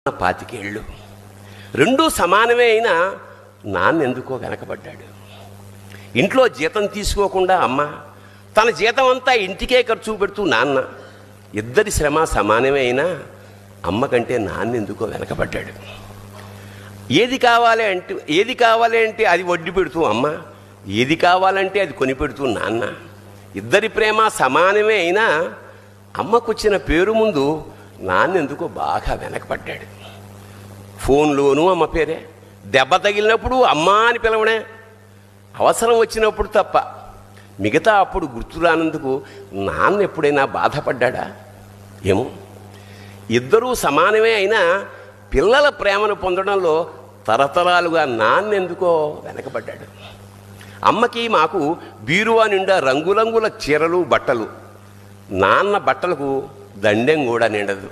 25 ఏళ్ళు రెండూ సమానమే అయినా నాన్నెందుకో వెనకబడ్డాడు. ఇంట్లో జీతం తీసుకోకుండా అమ్మ, తన జీతం అంతా ఇంటికే ఖర్చు పెడుతూ నాన్న, ఇద్దరి శ్రమ సమానమే అయినా అమ్మ కంటే నాన్నెందుకో వెనకబడ్డాడు. ఏది కావాలి అంటే అది వడ్డీ పెడుతూ అమ్మ, ఏది కావాలంటే అది కొని పెడుతూ నాన్న, ఇద్దరి ప్రేమ సమానమే అయినా అమ్మకొచ్చిన పేరు ముందు నాన్నెందుకో బాగా వెనకబడ్డాడు. ఫోన్లోనూ అమ్మ పేరే, దెబ్బ తగిలినప్పుడు అమ్మ అని పిలవడే, అవసరం వచ్చినప్పుడు తప్ప మిగతా అప్పుడు గుర్తురానందుకు నాన్న ఎప్పుడైనా బాధపడ్డా ఏమో. ఇద్దరూ సమానమే అయినా పిల్లల ప్రేమను పొందడంలో తరతరాలుగా నాన్నెందుకో వెనకబడ్డాడు. అమ్మకి మాకు బీరువా నిండా రంగురంగుల చీరలు బట్టలు, నాన్న బట్టలకు దండెం కూడా నిండదు.